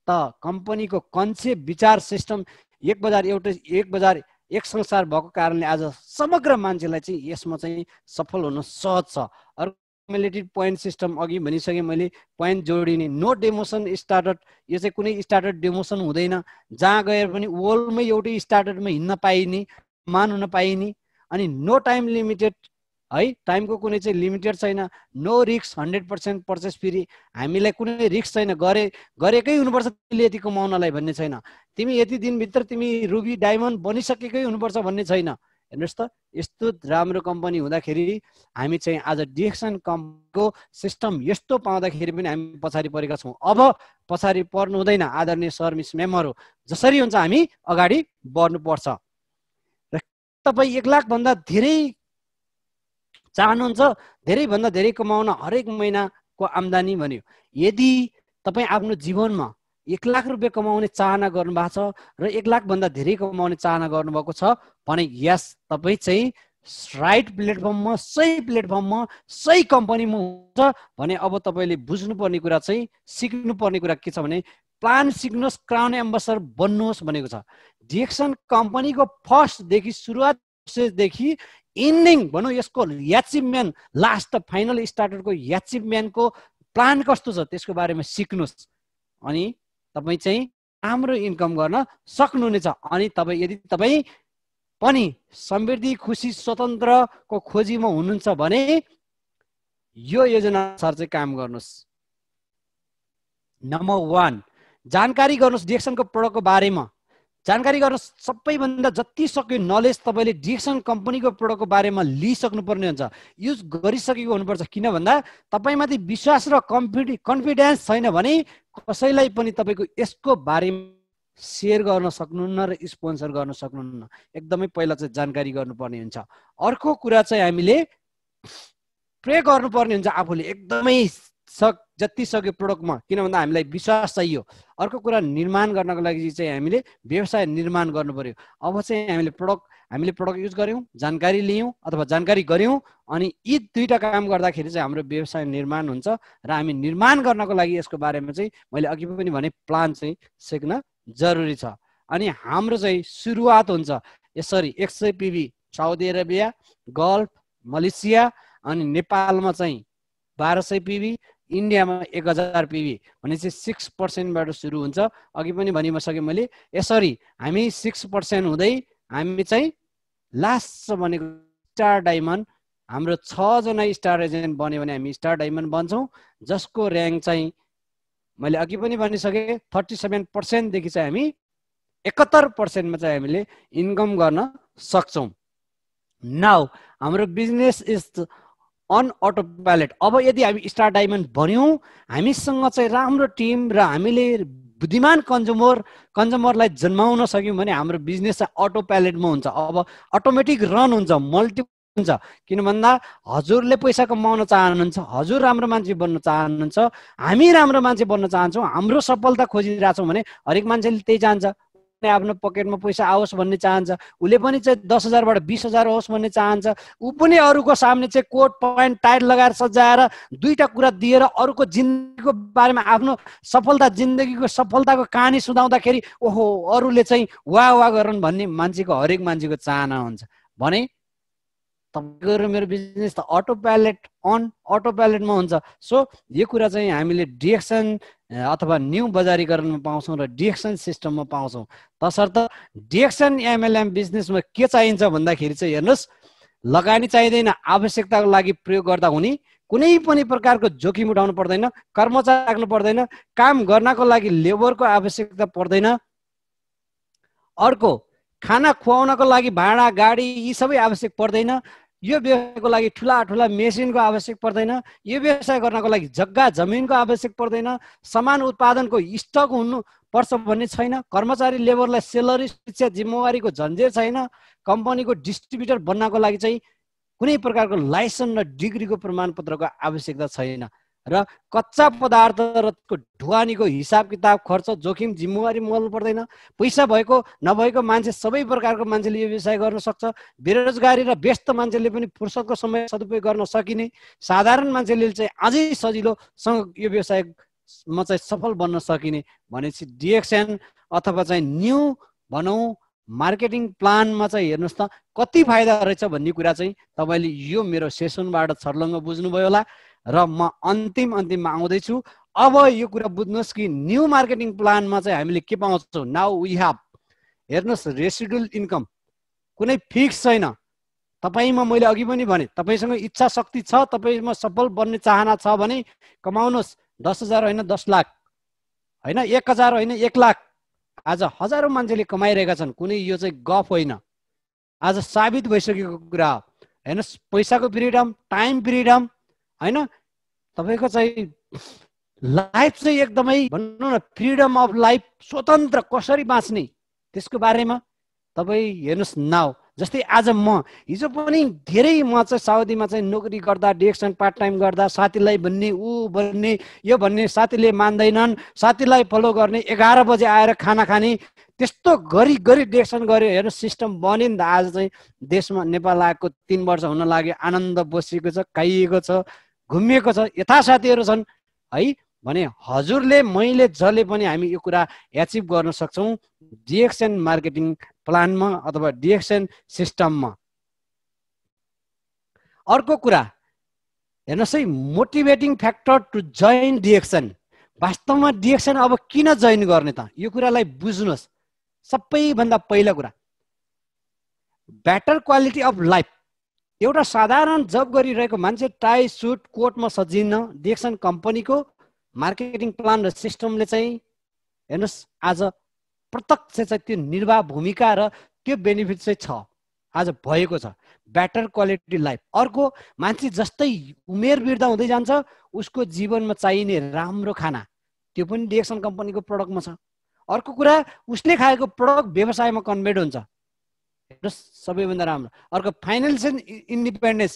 त कम्पनीको कन्सेप्ट विचार सिस्टम एक बजार एउटै, एक बजार एक संसार भएको कारणले आज समग्र मान्छेलाई चाहिँ यसमा चाहिँ सफल हुन सहज छ। अर्को क्युमुलेटिभ पोइन्ट सिस्टम अघि भनिसकेँ मैले, पोइन्ट जोडिने, नो डेमोसन स्टार्टर्ड, यो चाहिँ कुनै स्टार्टर्ड डेमोसन हुँदैन। जहाँ गएर पनि वर्ल्डमै एउटै स्टार्टर्डमा हिँड्न पाइने, मान हुन पाइने, अनि नो टाइम लिमिटेड है, टाइमको कुनै चाहिँ लिमिटेड छैन। नो रिस्क, 100% पर्चेस फ्री, हामीलाई कुनै रिस्क छैन, गरेकै हुनुपर्छ तिमीले यति कमाउनलाई भन्ने छैन, तिमी यति दिनभित्र तिमी रुबी डायमन्ड बनिसकेकै हुनुपर्छ भन्ने छैन। हेर्नुहोस् त, यस्तो राम्रो कम्पनी हुँदाखेरि हामी चाहिँ आज डिएक्सन कम्पनीको सिस्टम यस्तो पाउँदाखेरि पनि हामी पछाडि परेका छौँ। अब पछाडि पर्नु हुँदैन आदरणीय सर मिस म्यामहरू, जसरी हुन्छ हामी अगाडि बढ्नुपर्छ। र तपाईँ 1 लाख भन्दा धेरै चाहनुहुन्छ, धेरैभन्दा धेरै कमाउन हरेक महिनाको आम्दानी भन्यो। यदि तपाईँ आफ्नो जीवनमा 1 लाख रुपियाँ कमाउने चाहना गर्नुभएको छ र 1 लाख भन्दा धेरै कमाउने चाहना गर्नुभएको छ भने यस, तपाईँ चाहिँ राइट प्लेटफर्ममा, सही प्लेटफर्ममा, सही कम्पनीमा हुन्छ भने अब तपाईँले बुझ्नुपर्ने कुरा चाहिँ, सिक्नुपर्ने कुरा के छ भने प्लान सिक्नुहोस्, क्राउन एम्बेसडर बन्नुहोस् भनेको छ। डिएक्सन कम्पनीको फर्स्टदेखि सुरुवात देखि इन्डिङ भनौँ, यसको एचिभमेन्ट, लास्ट फाइनल स्टार्टरको एचिभमेन्टको प्लान कस्तो छ त्यसको बारेमा सिक्नुहोस्, अनि तपाईँ चाहिँ राम्रो इन्कम गर्न सक्नुहुनेछ। अनि तपाईँ यदि तपाईँ पनि समृद्धि, खुसी, स्वतन्त्रको खोजीमा हुनुहुन्छ भने यो योजना अनुसार चाहिँ काम गर्नुहोस्। नम्बर 1, जानकारी गर्नुहोस् डिएक्सनको प्रोडक्टको बारेमा। जानकारी गर्नुहोस्, सबैभन्दा जति सक्यो नलेज तपाईँले डिएक्सन कम्पनीको प्रोडक्टको बारेमा लिइसक्नु पर्ने हुन्छ, युज गरिसकेको हुनुपर्छ। किन भन्दा तपाईँमाथि विश्वास र कन्फिडेन्स छैन भने कसैलाई पनि तपाईँको यसको बारेमा सेयर गर्न सक्नुहुन्न र स्पोन्सर गर्न सक्नुहुन्न। एकदमै पहिला चाहिँ जानकारी गर्नुपर्ने हुन्छ। अर्को कुरा चाहिँ हामीले प्रे गर्नुपर्ने हुन्छ आफूले, एकदमै जति सक्यो प्रोडक्टमा, किन भन्दा हामीलाई विश्वास चाहियो। अर्को कुरा, निर्माण गर्नको लागि चाहिँ हामीले व्यवसाय निर्माण गर्नु पर्यो। अब चाहिँ हामीले प्रोडक्ट युज गऱ्यौँ, जानकारी लियौँ अथवा जानकारी गऱ्यौँ, अनि यी दुईटा काम गर्दाखेरि चाहिँ हाम्रो व्यवसाय निर्माण हुन्छ। र हामी निर्माण गर्नको लागि यसको बारेमा चाहिँ मैले अघि पनि भने प्लान चाहिँ सिक्न जरुरी छ। अनि हाम्रो चाहिँ सुरुवात हुन्छ यसरी 100 PV Saudi Arabia, Gulf, Malaysia, अनि नेपालमा चाहिँ 1200 PV, इन्डियामा 1000 PV भनेपछि 6%बाट सुरु हुन्छ। अघि पनि भनिसकेँ मैले, यसरी हामी 6% हुँदै हामी चाहिँ लास्ट भनेको स्टार डायमन्ड, हाम्रो 6 जना स्टार एजेन्ट बन्यो भने हामी स्टार डायमन्ड बन्छौँ, जसको र्याङ्क चाहिँ मैले अघि पनि भनिसकेँ 37% देखि चाहिँ हामी 71% मा चाहिँ हामीले इन्कम गर्न सक्छौँ। नाउ हाम्रो business is on autopilot. अब यदि हामी स्टार डायमन्ड बन्यौँ, हामीसँग चाहिँ राम्रो टिम र हामीले बुद्धिमान कन्ज्युमरलाई जन्माउन सक्यौँ भने हाम्रो बिजनेस चाहिँ अटो पाइलटमा हुन्छ। अब अटोमेटिक रन हुन्छ, मल्टिपल हुन्छ। किन भन्दा हजुरले पैसा कमाउन चाहनुहुन्छ, हजुर राम्रो मान्छे बन्न चाहनुहुन्छ, हामी राम्रो मान्छे बन्न चाहन्छौँ, हाम्रो सफलता खोजिरहेछौँ भने हरेक मान्छेले त्यही चाहन्छ। पनि आफ्नो पकेटमा पैसा आओस् भन्ने चाहन्छ, उसले पनि चाहिँ 10,000 बाट 20,000 होस् भन्ने चाहन्छ, ऊ पनि अरूको सामने चाहिँ कोट प्यान्ट टाइट लगाएर सजाएर दुईटा कुरा दिएर अरूको जिन्दगीको बारेमा आफ्नो जिन्दगीको सफलताको कहानी सुनाउँदाखेरि ओहो अरूले चाहिँ वाह वाह गरौँ भन्ने मान्छेको हरेक मान्छेको चाहना हुन्छ भने तपाईँको र मेरो बिजनेस त अटो पाइलटमा हुन्छ। सो यो कुरा चाहिँ हामीले डिएक्सन अथवा न्यू बजारीकरणमा पाउँछौँ र डिएक्सन सिस्टममा पाउँछौँ। तसर्थ डिएक्सन एमएलएम बिजनेसमा के चाहिन्छ भन्दाखेरि चाहिँ हेर्नुहोस्, लगानी चाहिँदैन, आवश्यकताको लागि प्रयोग गर्दा हुने, कुनै पनि प्रकारको जोखिम उठाउनु पर्दैन, कर्मचारी राख्नु पर्दैन, काम गर्नको लागि लेबरको आवश्यकता पर्दैन, अर्को खाना खुवाउनको लागि भाडा गाडी यी सबै आवश्यक पर्दैन, यो व्यवसायको लागि ठुला मेसिनको आवश्यक पर्दैन, यो व्यवसाय गर्नको लागि जग्गा जमिनको आवश्यक पर्दैन, सामान उत्पादनको स्टक हुनु पर्छ भन्ने छैन, कर्मचारी लेबरलाई सेलरी शिक्षा जिम्मेवारीको झन्झट छैन, कम्पनीको डिस्ट्रिब्युटर बन्नको लागि चाहिँ कुनै प्रकारको लाइसेन्स र डिग्रीको प्रमाणपत्रको आवश्यकता छैन र कच्चा पदार्थ र ढुवानीको हिसाब किताब खर्च जोखिम जिम्मेवारी मोल्नु पर्दैन। पैसा भएको नभएको मान्छे सबै प्रकारको मान्छेले यो व्यवसाय गर्न सक्छ। बेरोजगारी र व्यस्त मान्छेले पनि फुर्सदको समय सदुपयोग गर्न सकिने, साधारण मान्छेले चाहिँ अझै सजिलोसँग यो व्यवसायमा चाहिँ सफल बन्न सकिने भनेपछि डिएक्सन अथवा चाहिँ न्यू भनौँ मार्केटिङ प्लानमा चाहिँ हेर्नुहोस् त कति फाइदा रहेछ भन्ने कुरा चाहिँ तपाईँले यो मेरो सेसनबाट छर्लङ्ग बुझ्नुभयो होला र म अन्तिममा आउँदैछु। अब यो कुरा बुझ्नुहोस् कि न्यू मार्केटिङ प्लानमा चाहिँ हामीले के पाउँछौँ। नाउ वी हेभ हेर्नुहोस् रेसिडुअल इन्कम कुनै फिक्स छैन। तपाईँमा मैले अघि पनि भने तपाईँसँग इच्छा शक्ति छ, तपाईँमा सफल बन्ने चाहना छ भने कमाउनुहोस् 10,000 होइन 10 लाख होइन 1,000 होइन 1 लाख। आज हजारौं मान्छेले कमाइरहेका छन्, कुनै यो चाहिँ गफ होइन, आज साबित भइसकेको कुरा हो। हेर्नुहोस् पैसाको फ्रिडम, टाइम फ्रिडम होइन, तपाईँको चाहिँ लाइफ चाहिँ एकदमै भनौँ न फ्रिडम अफ लाइफ, स्वतन्त्र कसरी बाँच्ने त्यसको बारेमा तपाईँ हेर्नुहोस्। नाउ जस्तै आज म हिजो पनि धेरै म चाहिँ साउदीमा चाहिँ नोकरी गर्दा डिएक्सन पार्ट टाइम गर्दा साथीलाई भन्ने ऊ भन्ने यो भन्ने साथीले मान्दैनन्, साथीलाई फलो गर्ने 11 बजे आएर खाना खाने त्यस्तो गरी डिएक्सन गऱ्यो। हेर्नु सिस्टम बन्यो नि त। आज चाहिँ देशमा नेपाल आएको 3 वर्ष हुन लाग्यो, आनन्द बसेको छ, खाइएको छ, घुमिएको छ, यथा साथीहरू छन् है भने हजुरले मैले जसले पनि हामी यो कुरा एचिभ गर्न सक्छौँ डिएक्सन मार्केटिङ प्लानमा अथवा डिएक्सन सिस्टममा। अर्को कुरा हेर्नुहोस् है, motivating factor to join DXN. वास्तवमा डिएक्सन अब किन जोइन गर्ने त, यो कुरालाई बुझ्नुहोस्। सबैभन्दा पहिलो कुरा बेटर क्वालिटी अफ लाइफ। एउटा साधारण जब गरिरहेको मान्छे टाई सुट कोटमा सजिन्न, डिएक्सन कम्पनीको मार्केटिङ प्लान र सिस्टमले चाहिँ हेर्नुहोस् आज प्रत्यक्ष चाहिँ त्यो निर्वाह भूमिका र त्यो बेनिफिट चाहिँ छ, आज भएको छ बेटर क्वालिटी लाइफ। अर्को मान्छे जस्तै उमेर वृद्ध हुँदै जान्छ उसको जीवनमा चाहिने राम्रो खाना त्यो पनि डिएक्सन कम्पनीको प्रडक्टमा छ। अर्को कुरा उसले खाएको प्रडक्ट व्यवसायमा कन्भर्ट हुन्छ, हेर्नुहोस् सबैभन्दा राम्रो। अर्को फाइनेन्सियल इन्डिपेन्डेन्स,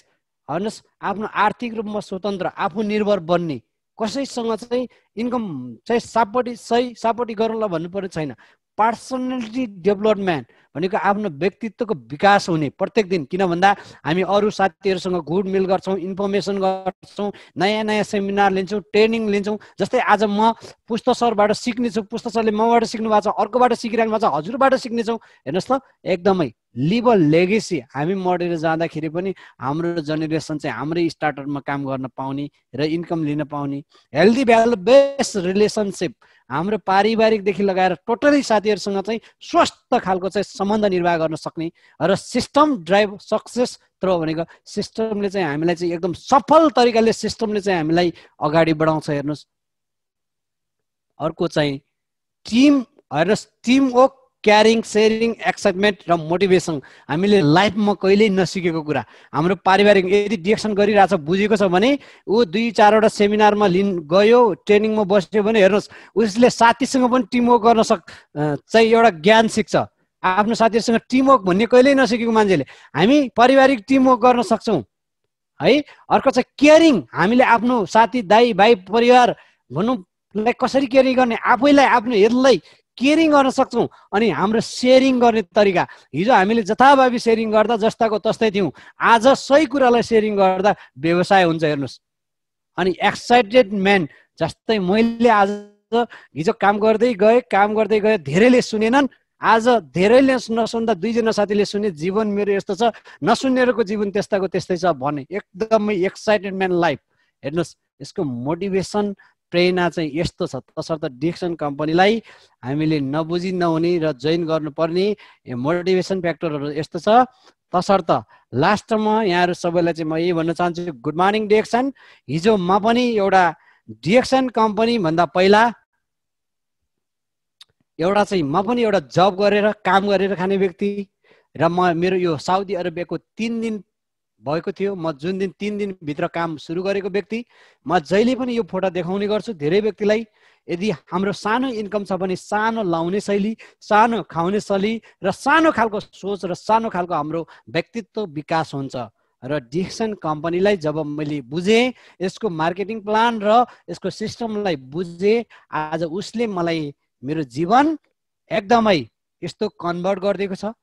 हेर्नुहोस् आफ्नो आर्थिक रूपमा स्वतन्त्र, आफू निर्भर बन्ने, कसैसँग चाहिँ इन्कम चाहिँ सापटी गरौँला भन्नु पर्ने छैन। पर्सनालिटी डेभलपमेन्ट भनेको आफ्नो व्यक्तित्वको विकास हुने प्रत्येक दिन। किन भन्दा हामी अरू साथीहरूसँग घुलमिल गर्छौँ, इन्फर्मेसन गर्छौँ, नयाँ नयाँ सेमिनार लिन्छौँ, ट्रेनिङ लिन्छौँ। जस्तै आज म पुष्ट सरबाट सिक्नेछु, पुष्ट सरले मबाट सिक्नु भएको छ, अर्कोबाट सिकिरहनु भएको छ, हजुरबाट सिक्नेछौँ। हेर्नुहोस् त एकदमै लिभ अ लेगेसी। हामी मरेर जाँदाखेरि पनि हाम्रो जेनेरेसन चाहिँ हाम्रै स्टार्टअपमा काम गर्न पाउने र इन्कम लिन पाउने, हेल्दी भ्यालु बेस्ड रिलेसनसिप, हाम्रो पारिवारिकदेखि लगाएर टोटली साथीहरूसँग चाहिँ स्वस्थ खालको चाहिँ सम्बन्ध निर्वाह गर्न सक्ने र सिस्टम ड्राइभ सक्सेस थ्रो भनेको सिस्टमले चाहिँ हामीलाई चाहिँ एकदम सफल तरिकाले सिस्टमले चाहिँ हामीलाई अगाडि बढाउँछ। हेर्नुहोस् अर्को चाहिँ टिम, हेर्नुहोस् टिमवर्क, क्यारिङ, सेयरिङ, एक्साइटमेन्ट र मोटिभेसन हामीले लाइफमा कहिल्यै नसिकेको कुरा। हाम्रो पारिवारिक यदि डिएक्सन गरिरहेछ बुझेको छ भने ऊ 2-4 वटा सेमिनारमा गयो, ट्रेनिङमा बस्यो भने हेर्नुहोस् उसले साथीसँग पनि टिमवर्क गर्न चाहिँ एउटा ज्ञान सिक्छ। आफ्नो साथीहरूसँग टिमवर्क भन्ने कहिल्यै नसिकेको मान्छेले हामी पारिवारिक टिमवर्क गर्न सक्छौँ है। अर्को चाहिँ केयरिङ, हामीले आफ्नो साथी दाइ भाइ परिवार भनौँ कसरी केयरिङ गर्ने, आफैलाई आफ्नो हेल्थलाई केयरिङ गर्न सक्छौँ। अनि हाम्रो सेयरिङ गर्ने तरिका, हिजो हामीले जथाभावी सेयरिङ गर्दा जस्ताको तस्तै थियौँ, आज सही कुरालाई सेयरिङ गर्दा व्यवसाय हुन्छ। हेर्नुहोस्, अनि एक्साइटेड म्यान जस्तै मैले आज हिजो काम गर्दै गए, धेरैले सुनेनन्, आज धेरैले नसुन्दा 2 जना साथीले सुने, जीवन मेरो यस्तो छ, नसुन्नेहरूको जीवन त्यस्ताको त्यस्तै छ भने एकदमै एक्साइटेड म्यान लाइफ। हेर्नुहोस्, यसको मोटिभेसन प्रेरणा चाहिँ यस्तो छ। तसर्थ डिएक्सन कम्पनीलाई हामीले नबुझी नहुने र जोइन गर्नुपर्ने मोटिभेसन फ्याक्टरहरू यस्तो छ। तसर्थ लास्टमा यहाँहरू सबैलाई चाहिँ म यही भन्न चाहन्छु, गुड मर्निङ डिएक्सन। हिजो म पनि एउटा डिएक्सन कम्पनी भन्दा पहिला म पनि एउटा जब गरेर काम गरेर खाने व्यक्ति, र मेरो यो साउदी अरेबियाको 3 दिन भएको थियो। म जुन दिन 3 दिनभित्र काम सुरु गरेको व्यक्ति, म जहिले पनि यो फोटो देखाउने गर्छु धेरै व्यक्तिलाई। यदि हाम्रो सानो इन्कम छ भने सानो लाउने शैली, सानो खाउने शैली र सानो खालको सोच र सानो खालको हाम्रो व्यक्तित्व विकास हुन्छ। र डिएक्सन कम्पनीलाई जब मैले बुझेँ, यसको मार्केटिङ प्लान र यसको सिस्टमलाई बुझेँ, आज उसले मलाई मेरो जीवन एकदमै यस्तो कन्भर्ट गरिदिएको छ।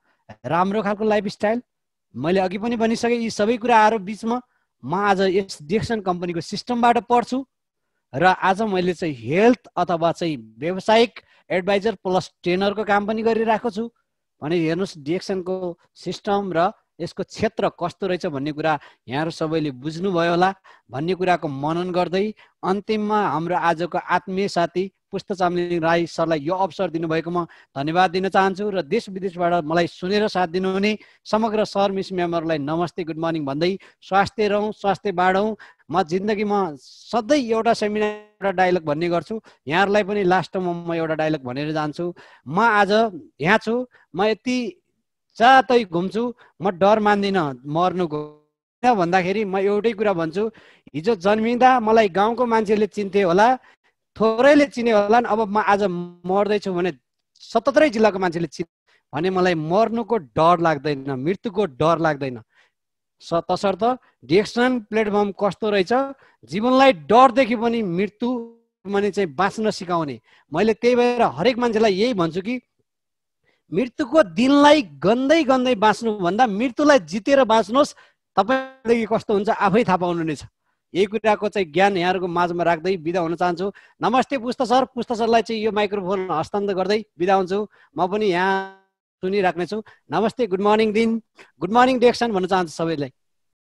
राम्रो खालको लाइफस्टाइल, मैले अघि पनि भनिसकेँ, यी सबै कुराहरू बिचमा म आज यस डिएक्सन कम्पनीको सिस्टमबाट पढ्छु र आज मैले चाहिँ हेल्थ अथवा चाहिँ व्यावसायिक एडभाइजर प्लस ट्रेनरको काम पनि गरिरहेको छु। भने हेर्नुहोस्, डिएक्सनको सिस्टम र यसको क्षेत्र कस्तो रहेछ भन्ने कुरा यहाँहरू सबैले बुझ्नुभयो होला भन्ने कुराको मनन गर्दै अन्तिममा हाम्रो आजको आत्मीय साथी पुष्प चामलिङ राई सरलाई यो अवसर दिनुभएकोमा धन्यवाद दिन चाहन्छु। र देश विदेशबाट मलाई सुनेर साथ दिनुहुने समग्र सर मिस मेम्बरलाई नमस्ते गुड मर्निङ भन्दै स्वास्थ्य रहौँ, स्वास्थ्य बाँडौँ। म जिन्दगीमा सधैँ एउटा सेमिनार एउटा डायलग भन्ने गर्छु, यहाँहरूलाई पनि लास्टमा म एउटा डायलग भनेर जान्छु। म आज यहाँ छु, म यति चातै घुम्छु, म डर मान्दिनँ मर्नुको। किन भन्दाखेरि म एउटै कुरा भन्छु, हिजो जन्मिँदा मलाई गाउँको मान्छेले चिन्थे होला, थोरैले चिने होला, अब म आज मर्दैछु भने 77 जिल्लाको मान्छेले चिने भने मलाई मर्नुको डर लाग्दैन, मृत्युको डर लाग्दैन। तसर्थ डिएक्सन प्लेटफर्म कस्तो रहेछ, जीवनलाई डरदेखि पनि मृत्यु भने चाहिँ बाँच्न सिकाउने। मैले त्यही भएर हरेक मान्छेलाई यही भन्छु कि मृत्युको दिनलाई गन्दै गन्दै बाँच्नु भन्दा मृत्युलाई जितेर बाँच्नुहोस्। तपाईँदेखि कस्तो हुन्छ आफै थाहा पाउनु नै छ। यही कुराको चाहिँ ज्ञान यहाँहरूको माझमा राख्दै बिदा हुन चाहन्छु। नमस्ते पुष्प सर। पुष्प सरलाई चाहिँ यो माइक्रोफोन हस्तान्तरण गर्दै बिदा हुन्छु। म पनि यहाँ सुनिराख्नेछु। नमस्ते, गुड मर्निङ दिन, गुड मर्निङ डिएक्सन भन्न चाहन्छु सबैलाई।